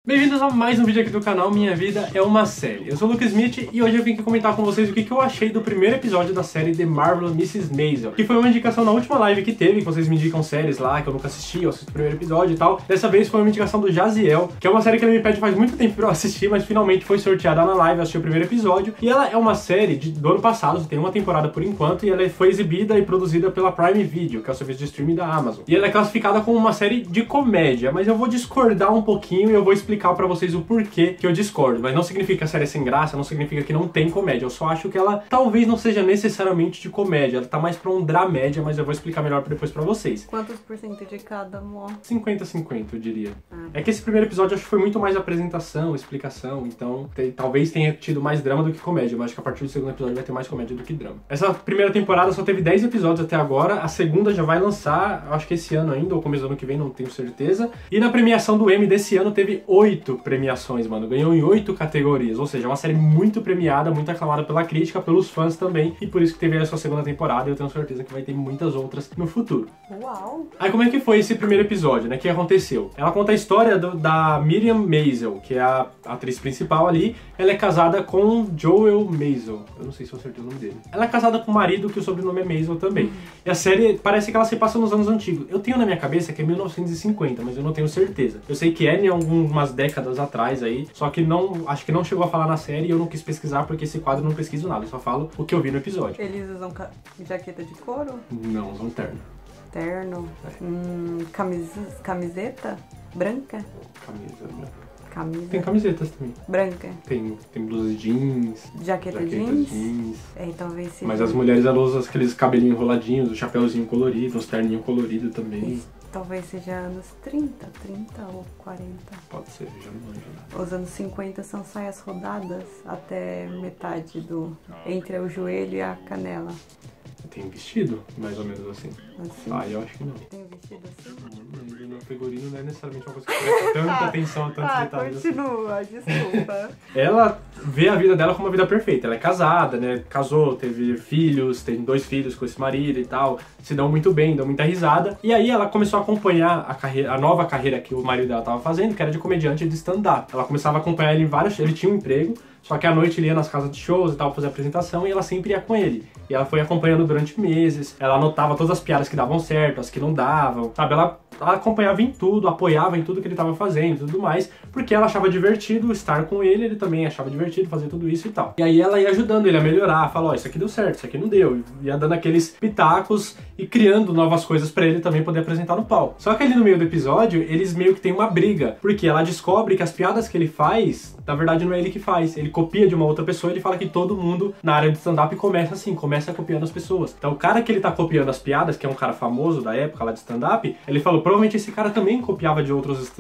Bem-vindos a mais um vídeo aqui do canal Minha Vida é uma Série. Eu sou o Lucas Smith e hoje eu vim aqui comentar com vocês o que eu achei do primeiro episódio da série The Marvelous Mrs. Maisel, que foi uma indicação na última live que teve, que vocês me indicam séries lá, que eu nunca assisti, eu assisto o primeiro episódio e tal. Dessa vez foi uma indicação do Jaziel, que é uma série que ele me pede faz muito tempo pra eu assistir, mas finalmente foi sorteada na live, eu assisti o primeiro episódio. E ela é uma série do ano passado, tem uma temporada por enquanto, e ela foi exibida e produzida pela Prime Video, que é o serviço de streaming da Amazon. E ela é classificada como uma série de comédia, mas eu vou discordar um pouquinho e eu vou explicar pra vocês o porquê que eu discordo. Mas não significa que a série é sem graça, não significa que não tem comédia. Eu só acho que ela talvez não seja necessariamente de comédia. Ela tá mais pra um dramédia, mas eu vou explicar melhor depois pra vocês. Quantos por cento de cada, amor? 50-50, eu diria. É que esse primeiro episódio acho que foi muito mais apresentação, explicação, então talvez tenha tido mais drama do que comédia, mas acho que a partir do segundo episódio vai ter mais comédia do que drama. Essa primeira temporada só teve 10 episódios até agora, a segunda já vai lançar, acho que esse ano ainda, ou começo do ano que vem, não tenho certeza. E na premiação do Emmy desse ano teve 8 premiações, mano. Ganhou em 8 categorias, ou seja, é uma série muito premiada, muito aclamada pela crítica, pelos fãs também, e por isso que teve a sua segunda temporada, e eu tenho certeza que vai ter muitas outras no futuro. Uau! Aí como é que foi esse primeiro episódio, né? O que aconteceu? Ela conta a história da Miriam Maisel, que é a atriz principal ali. Ela é casada com Joel Maisel. Eu não sei se eu acertei o nome dele. Ela é casada com um marido que o sobrenome é Maisel também. E a série parece que ela se passa nos anos antigos. Eu tenho na minha cabeça que é 1950, mas eu não tenho certeza. Eu sei que é em algumas décadas atrás aí, só que acho que não chegou a falar na série e eu não quis pesquisar porque esse quadro eu não pesquiso nada, eu só falo o que eu vi no episódio. Eles usam jaqueta de couro? Não, usam terno. Terno? Camiseta? Branca? Camisa. Tem camisetas também. Branca? Tem blusas jeans. Jaqueta jeans? É, talvez seja. Mas as mulheres elas usam aqueles cabelinhos enroladinhos, o chapéuzinho colorido, os terninhos coloridos também. Isso, talvez seja anos 30 ou 40. Pode ser, já não manjo nada. Os anos 50 são saias rodadas até metade entre o joelho e a canela. Tem vestido, mais ou menos assim. Assim? Eu acho que não. Tem vestido assim? O figurino não é necessariamente uma coisa que presta tanta atenção a tantos detalhes continua, assim. Desculpa. Ela vê a vida dela como uma vida perfeita. Ela é casada, né? Casou, teve filhos, tem 2 filhos com esse marido e tal. Se dão muito bem, dão muita risada. E aí ela começou a acompanhar a nova carreira que o marido dela tava fazendo, que era de comediante de stand-up. Ela começava a acompanhar ele em vários... Ele tinha um emprego, só que à noite ele ia nas casas de shows e tal, fazer apresentação, e ela sempre ia com ele. E ela foi acompanhando durante meses, ela anotava todas as piadas que davam certo, as que não davam, sabe? Ela acompanhava em tudo, apoiava em tudo que ele estava fazendo e tudo mais, porque ela achava divertido estar com ele, ele também achava divertido fazer tudo isso e tal. E aí ela ia ajudando ele a melhorar, falou, ó, isso aqui deu certo, isso aqui não deu, e ia dando aqueles pitacos e criando novas coisas pra ele também poder apresentar no palco. Só que ali no meio do episódio, eles meio que tem uma briga, porque ela descobre que as piadas que ele faz, na verdade não é ele que faz, ele copia de uma outra pessoa e ele fala que todo mundo na área de stand-up começa assim, começa copiando as pessoas. Então o cara que ele tá copiando as piadas, que é um cara famoso da época lá de stand-up, ele falou, provavelmente esse cara também copiava de outros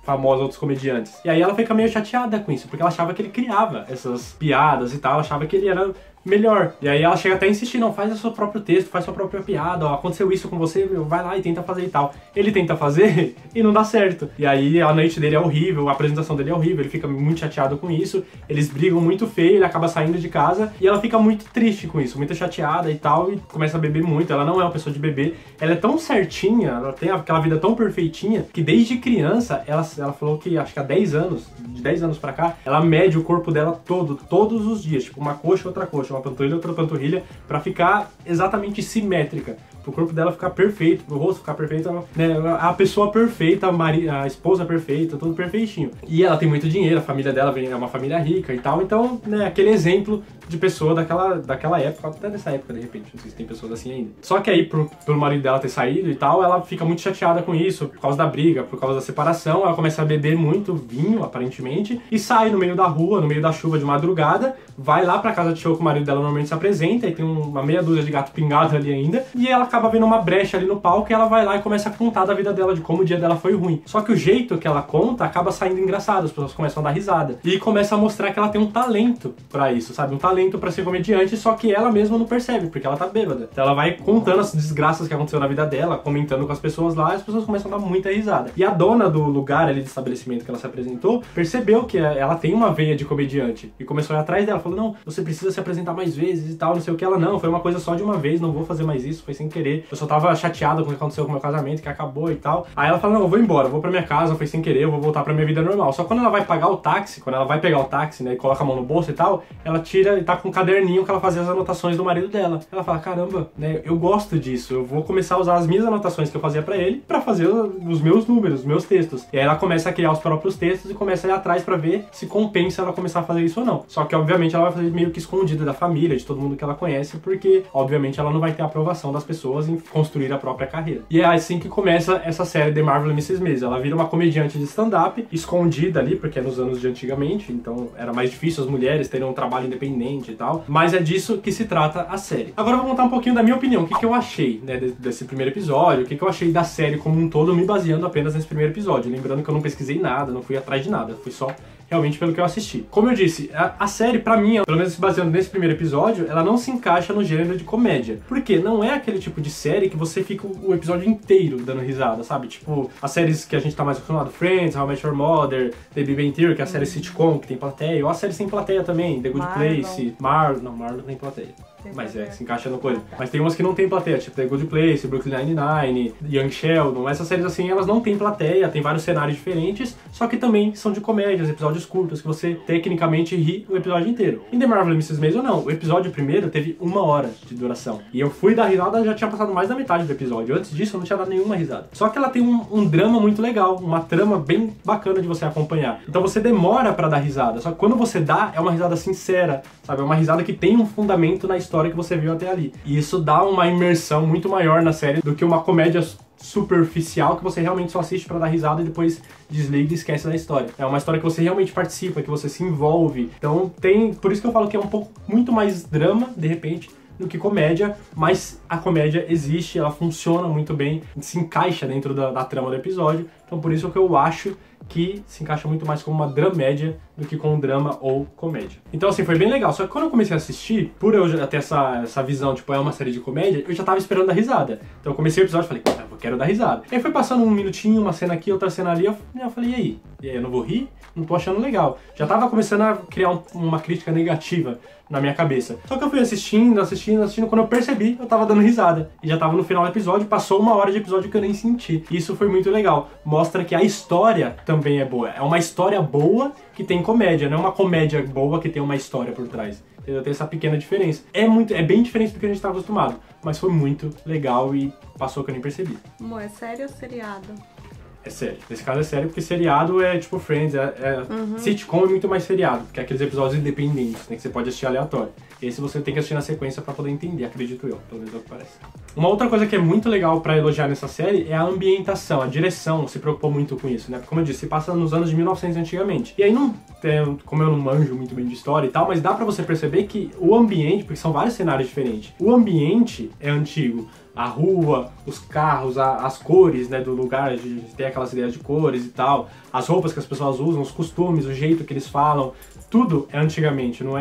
famosos, outros comediantes. E aí ela fica meio chateada com isso, porque ela achava que ele criava essas piadas e tal, ela achava que ele era melhor. E aí ela chega até a insistir, não, faz o seu próprio texto, faz a sua própria piada, ó, aconteceu isso com você, vai lá e tenta fazer e tal. Ele tenta fazer e não dá certo. E aí a noite dele é horrível, a apresentação dele é horrível, ele fica muito chateado com isso, eles brigam muito feio, ele acaba saindo de casa e ela fica muito triste com isso, muito chateada e tal, e começa a beber muito. Ela não é uma pessoa de beber, ela é tão certinha, ela tem aquela vida tão perfeitinha, que desde criança, ela falou que acho que há 10 anos, de 10 anos pra cá, ela mede o corpo dela todo, todos os dias, tipo uma coxa, outra coxa, uma panturrilha, outra panturrilha, pra ficar exatamente simétrica, pro corpo dela ficar perfeito, pro rosto ficar perfeito, né, a pessoa perfeita, a esposa perfeita, tudo perfeitinho. E ela tem muito dinheiro, a família dela é uma família rica e tal, então, né, aquele exemplo de pessoa daquela época, até dessa época de repente, não sei se tem pessoas assim ainda. Só que aí, pelo marido dela ter saído e tal, ela fica muito chateada com isso, por causa da briga, por causa da separação, ela começa a beber muito vinho, aparentemente, e sai no meio da rua, no meio da chuva de madrugada, vai lá pra casa de show que o marido dela normalmente se apresenta, e tem uma meia dúzia de gato pingado ali ainda, e ela acaba vendo uma brecha ali no palco, e ela vai lá e começa a contar da vida dela, de como o dia dela foi ruim. Só que o jeito que ela conta acaba saindo engraçado, as pessoas começam a dar risada, e começa a mostrar que ela tem um talento pra isso, sabe? Um talento pra ser comediante, só que ela mesma não percebe, porque ela tá bêbada. Então ela vai contando as desgraças que aconteceu na vida dela, comentando com as pessoas lá, e as pessoas começam a dar muita risada. E a dona do lugar ali, de estabelecimento que ela se apresentou, percebeu que ela tem uma veia de comediante, e começou a ir atrás dela, falou, não, você precisa se apresentar mais vezes e tal, não sei o que. Ela, não, foi uma coisa só de uma vez, não vou fazer mais isso, foi sem querer. querer. Eu só tava chateado com o que aconteceu com o meu casamento, que acabou e tal. Aí ela fala, não, eu vou embora, eu vou pra minha casa, foi sem querer, eu vou voltar pra minha vida normal. Só que quando ela vai pagar o táxi, quando ela vai pegar o táxi, né, e coloca a mão no bolso e tal, ela tira e tá com um caderninho que ela fazia as anotações do marido dela. Ela fala, caramba, né, eu gosto disso, eu vou começar a usar as minhas anotações que eu fazia pra ele pra fazer os meus números, os meus textos. E aí ela começa a criar os próprios textos e começa a ir atrás pra ver se compensa ela começar a fazer isso ou não. Só que, obviamente, ela vai fazer meio que escondida da família, de todo mundo que ela conhece, porque, obviamente, ela não vai ter a aprovação das pessoas em construir a própria carreira. E é assim que começa essa série The Marvelous Mrs. Maisel. Ela vira uma comediante de stand-up, escondida ali, porque é nos anos de antigamente, então era mais difícil as mulheres terem um trabalho independente e tal, mas é disso que se trata a série. Agora eu vou contar um pouquinho da minha opinião, o que eu achei, né, desse primeiro episódio, o que eu achei da série como um todo, me baseando apenas nesse primeiro episódio. Lembrando que eu não pesquisei nada, não fui atrás de nada, fui só realmente pelo que eu assisti. Como eu disse, a série, pra mim, pelo menos se baseando nesse primeiro episódio, ela não se encaixa no gênero de comédia. Porque não é aquele tipo de série que você fica o episódio inteiro dando risada, sabe? Tipo, as séries que a gente tá mais acostumado, Friends, How I Met Your Mother, The Big Bang Theory, que é a série sitcom, que tem plateia, ou a série sem plateia também, The Good Place, Marlon não tem plateia. Mas se encaixa no coisa. Mas tem umas que não tem plateia, tipo The Good Place, Brooklyn Nine-Nine, Young Sheldon. Essas séries assim, elas não tem plateia, tem vários cenários diferentes, só que também são de comédias, episódios curtos, que você tecnicamente ri o episódio inteiro. Em The Marvelous Mrs. Maisel não, o episódio primeiro teve 1 hora de duração. E eu fui dar risada, já tinha passado mais da metade do episódio. Antes disso eu não tinha dado nenhuma risada. Só que ela tem um drama muito legal, uma trama bem bacana de você acompanhar. Então você demora pra dar risada, só que quando você dá, é uma risada sincera, sabe? É uma risada que tem um fundamento na história que você viu até ali. E isso dá uma imersão muito maior na série do que uma comédia superficial que você realmente só assiste pra dar risada e depois desliga e esquece da história. É uma história que você realmente participa, que você se envolve. Então por isso que eu falo que é um pouco muito mais drama, de repente, do que comédia, mas a comédia existe, ela funciona muito bem, se encaixa dentro da trama do episódio. Então por isso que eu acho que se encaixa muito mais como uma dramédia do que com um drama ou comédia. Então assim, foi bem legal. Só que quando eu comecei a assistir, por eu já ter essa visão, tipo, é uma série de comédia, eu já tava esperando dar risada. Então eu comecei o episódio e falei, eu quero dar risada. Aí foi passando um minutinho, uma cena aqui, outra cena ali, eu falei, e aí? E aí, eu não vou rir? Não tô achando legal. Já tava começando a criar uma crítica negativa na minha cabeça. Só que eu fui assistindo, quando eu percebi, eu tava dando risada. E já tava no final do episódio, passou 1 hora de episódio que eu nem senti. E isso foi muito legal. Mostra que a história também é boa. É uma história boa que tem comédia, não é uma comédia boa que tem uma história por trás. Tem essa pequena diferença. É bem diferente do que a gente tá acostumado. Mas foi muito legal e passou que eu nem percebi. Amor, é sério ou seriado? É sério. Nesse caso é sério, porque seriado é tipo Friends, sitcom é muito mais seriado, porque é aqueles episódios independentes, né, que você pode assistir aleatório. Esse você tem que assistir na sequência pra poder entender, acredito eu, pelo menos é o que parece. Uma outra coisa que é muito legal pra elogiar nessa série é a ambientação, a direção se preocupou muito com isso, né? Porque, como eu disse, se passa nos anos de 1900 antigamente. E aí não tem, como eu não manjo muito bem de história e tal, mas dá pra você perceber que o ambiente, porque são vários cenários diferentes, o ambiente é antigo. A rua, os carros, as cores, né, do lugar, a gente tem aquelas ideias de cores e tal, as roupas que as pessoas usam, os costumes, o jeito que eles falam, tudo é antigamente, não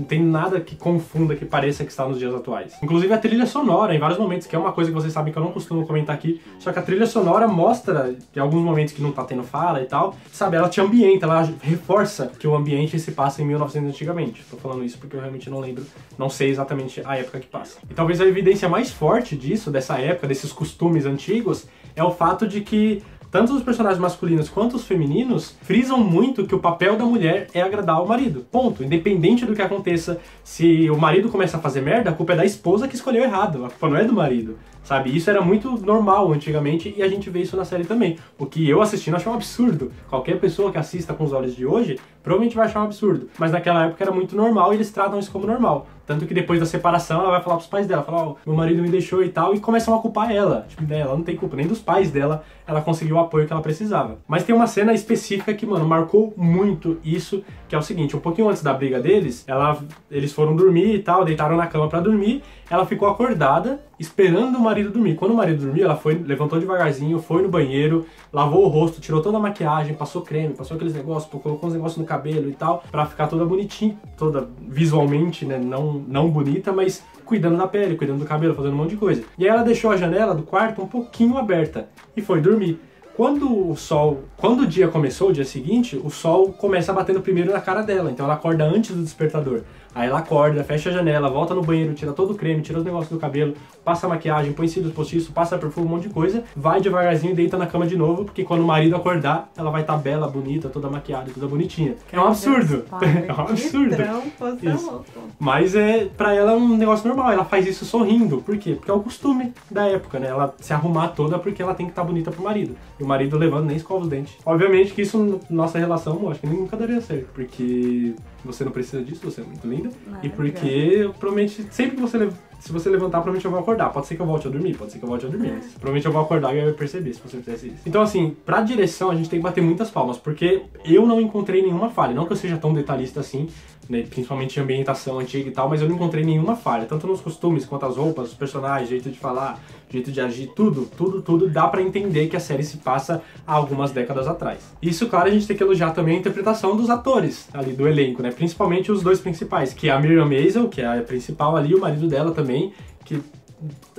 tem nada que confunda, que pareça que está nos dias atuais. Inclusive a trilha sonora, em vários momentos, que é uma coisa que vocês sabem que eu não costumo comentar aqui, só que a trilha sonora mostra, em alguns momentos que não tá tendo fala e tal, sabe, ela te ambienta, ela reforça que o ambiente se passa em 1900 antigamente. Tô falando isso porque eu realmente não lembro, não sei exatamente a época que passa. E talvez a evidência mais forte disso, dessa época, desses costumes antigos, é o fato de que tanto os personagens masculinos quanto os femininos frisam muito que o papel da mulher é agradar o marido. Ponto. Independente do que aconteça, se o marido começa a fazer merda, a culpa é da esposa que escolheu errado. A culpa não é do marido. Sabe? Isso era muito normal antigamente e a gente vê isso na série também. O que eu assistindo achei um absurdo. Qualquer pessoa que assista com os olhos de hoje provavelmente vai achar um absurdo. Mas naquela época era muito normal e eles tratam isso como normal. Tanto que depois da separação ela vai falar pros pais dela, falar, meu marido me deixou e tal, e começam a culpar ela. Tipo, né, ela não tem culpa nem dos pais dela, ela conseguiu o apoio que ela precisava. Mas tem uma cena específica que, mano, marcou muito isso, que é o seguinte, um pouquinho antes da briga deles, eles foram dormir e tal, deitaram na cama pra dormir, ela ficou acordada, esperando o marido dormir. Quando o marido dormiu, ela levantou devagarzinho, foi no banheiro, lavou o rosto, tirou toda a maquiagem, passou creme, passou aqueles negócios, colocou uns negócios no cabelo e tal, pra ficar toda bonitinha, toda visualmente, né, não bonita, mas cuidando da pele, cuidando do cabelo, fazendo um monte de coisa. E aí ela deixou a janela do quarto um pouquinho aberta e foi dormir. Quando o dia começou, o dia seguinte, o sol começa batendo primeiro na cara dela, então ela acorda antes do despertador. Aí ela acorda, fecha a janela, volta no banheiro, tira todo o creme, tira os negócios do cabelo, passa a maquiagem, põe cílios postiços, passa perfume, um monte de coisa, vai devagarzinho e deita na cama de novo, porque quando o marido acordar, ela vai estar bela, bonita, toda maquiada, toda bonitinha. É um absurdo. É um absurdo. Isso. Mas pra ela é um negócio normal, ela faz isso sorrindo. Por quê? Porque é o costume da época, né? Ela se arrumar toda porque ela tem que estar bonita pro marido. E o marido levando nem escova os dentes. Obviamente que isso, nossa relação, acho que nunca daria certo, porque você não precisa disso, você é muito linda. E porque provavelmente, sempre que se você levantar, provavelmente eu vou acordar. Pode ser que eu volte a dormir, mas provavelmente eu vou acordar e eu ia perceber se você fizesse isso. Então assim, pra direção a gente tem que bater muitas palmas, porque eu não encontrei nenhuma falha. Não que eu seja tão detalhista assim, né, principalmente em ambientação antiga e tal, mas eu não encontrei nenhuma falha. Tanto nos costumes, quanto as roupas, os personagens, jeito de falar, jeito de agir, tudo dá pra entender que a série se passa há algumas décadas atrás. Isso, claro, a gente tem que elogiar também a interpretação dos atores ali do elenco, né? Principalmente os dois principais, que é a Miriam Maisel, que é a principal ali, e o marido dela também, que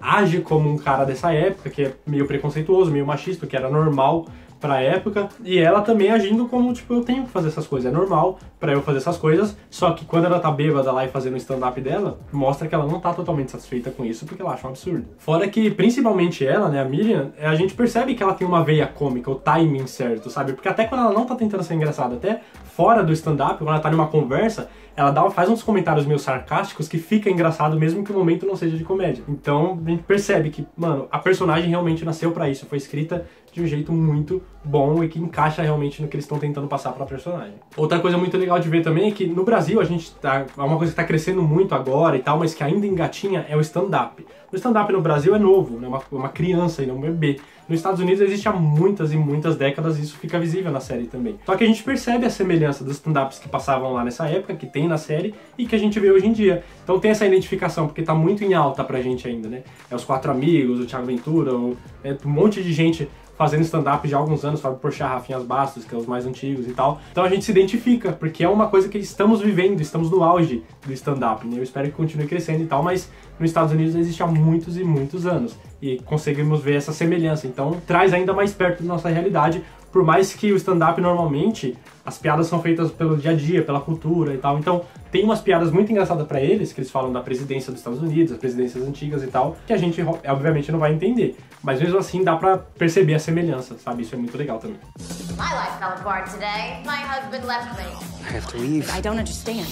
age como um cara dessa época, que é meio preconceituoso, meio machista, que era normal pra época, e ela também agindo como, tipo, eu tenho que fazer essas coisas, é normal pra eu fazer essas coisas, só que quando ela tá bêbada lá e fazendo o stand-up dela, mostra que ela não tá totalmente satisfeita com isso, porque ela acha um absurdo. Fora que, principalmente ela, né, a Miriam, a gente percebe que ela tem uma veia cômica, o timing certo, sabe? Porque até quando ela não tá tentando ser engraçada, até fora do stand-up, quando ela tá numa conversa, ela faz uns comentários meio sarcásticos que fica engraçado mesmo que o momento não seja de comédia. Então a gente percebe que, mano, a personagem realmente nasceu pra isso, foi escrita de um jeito muito bom e que encaixa realmente no que eles estão tentando passar pra personagem. Outra coisa muito legal de ver também é que no Brasil a gente é uma coisa que tá crescendo muito agora e tal, mas que ainda engatinha é o stand-up. O stand-up no Brasil é novo, né? Uma criança e não um bebê. Nos Estados Unidos existe há muitas e muitas décadas e isso fica visível na série também. Só que a gente percebe a semelhança dos stand-ups que passavam lá nessa época, que tem na série, e que a gente vê hoje em dia. Então tem essa identificação, porque tá muito em alta pra gente ainda, né? É os Quatro Amigos, o Thiago Ventura, um monte de gente fazendo stand-up já há alguns anos, Fábio Porchat, Rafinha Bastos, que é os mais antigos e tal. Então a gente se identifica, porque é uma coisa que estamos vivendo, estamos no auge do stand-up, né? Eu espero que continue crescendo e tal, mas nos Estados Unidos existe há muitos e muitos anos. E conseguimos ver essa semelhança, então traz ainda mais perto da nossa realidade, por mais que o stand-up normalmente, as piadas são feitas pelo dia a dia, pela cultura e tal, então tem umas piadas muito engraçadas pra eles, que eles falam da presidência dos Estados Unidos, as presidências antigas e tal, que a gente obviamente não vai entender, mas mesmo assim dá pra perceber a semelhança, sabe? Isso é muito legal também. My life fell apart today. My husband left me. I have to leave. I don't understand.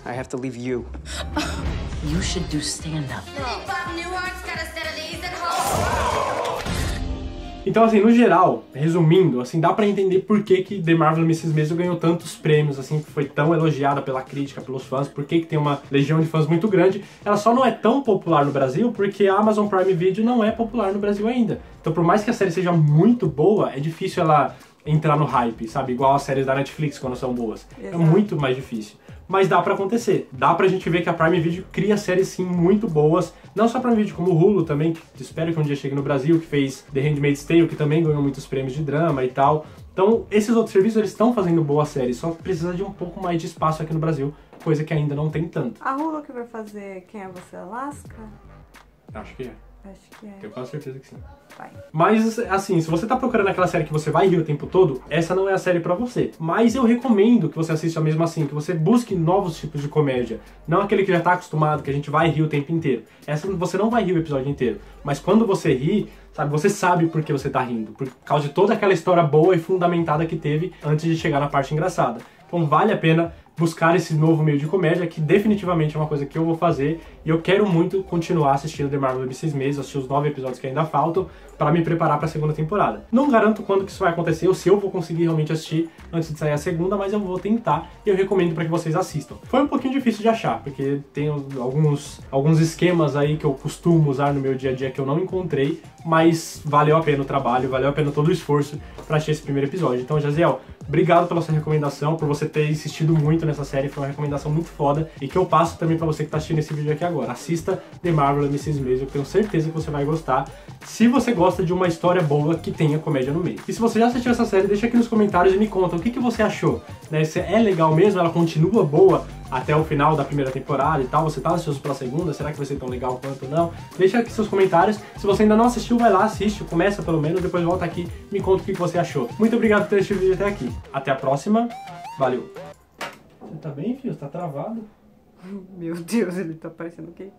I have to leave you. You should do stand-up. Hey, Bob Newhart's got a set of these at home. Então, assim, no geral, resumindo, assim, dá pra entender por que The Marvelous Mrs. Maisel ganhou tantos prêmios, assim, que foi tão elogiada pela crítica, pelos fãs, por que tem uma legião de fãs muito grande. Ela só não é tão popular no Brasil porque a Amazon Prime Video não é popular no Brasil ainda. Então, por mais que a série seja muito boa, é difícil ela entrar no hype, sabe? Igual as séries da Netflix quando são boas. Exato. É muito mais difícil. Mas dá pra acontecer. Dá pra gente ver que a Prime Video cria séries, sim, muito boas. Não só a Prime Video, como o Hulu também, que espero que um dia chegue no Brasil, que fez The Handmaid's Tale, que também ganhou muitos prêmios de drama e tal. Então, esses outros serviços, eles estão fazendo boas séries, só precisa de um pouco mais de espaço aqui no Brasil, coisa que ainda não tem tanto. A Hulu que vai fazer Quem é Você, Alaska? Acho que é. Acho que é. Tenho quase certeza que sim. Vai. Mas, assim, se você tá procurando aquela série que você vai rir o tempo todo, essa não é a série pra você. Mas eu recomendo que você assista mesmo assim, que você busque novos tipos de comédia. Não aquele que já tá acostumado, que a gente vai rir o tempo inteiro. Essa você não vai rir o episódio inteiro. Mas quando você ri, sabe, você sabe por que você tá rindo. Por causa de toda aquela história boa e fundamentada que teve antes de chegar na parte engraçada. Então vale a pena buscar esse novo meio de comédia, que definitivamente é uma coisa que eu vou fazer, e eu quero muito continuar assistindo The Marvelous Mrs. Maisel, assistir os 9 episódios que ainda faltam, para me preparar para a segunda temporada. Não garanto quando que isso vai acontecer, ou se eu vou conseguir realmente assistir antes de sair a segunda, mas eu vou tentar, e eu recomendo para que vocês assistam. Foi um pouquinho difícil de achar, porque tem alguns esquemas aí que eu costumo usar no meu dia a dia que eu não encontrei, mas valeu a pena o trabalho, valeu a pena todo o esforço para assistir esse primeiro episódio. Então, Jaziel, obrigado pela sua recomendação, por você ter insistido muito nessa série, foi uma recomendação muito foda, e que eu passo também pra você que tá assistindo esse vídeo aqui agora. Assista The Marvelous Mrs. Maisel, eu tenho certeza que você vai gostar, se você gosta de uma história boa que tenha comédia no meio. E se você já assistiu essa série, deixa aqui nos comentários e me conta o que você achou, né? Se é legal mesmo, ela continua boa, até o final da primeira temporada e tal, você tá ansioso pela segunda, será que vai ser tão legal quanto não? Deixa aqui seus comentários, se você ainda não assistiu, vai lá, assiste, começa pelo menos, depois volta aqui e me conta o que você achou. Muito obrigado por ter assistido o vídeo até aqui, até a próxima, valeu! Você tá bem, filho? Você tá travado? Meu Deus, ele tá parecendo o quê?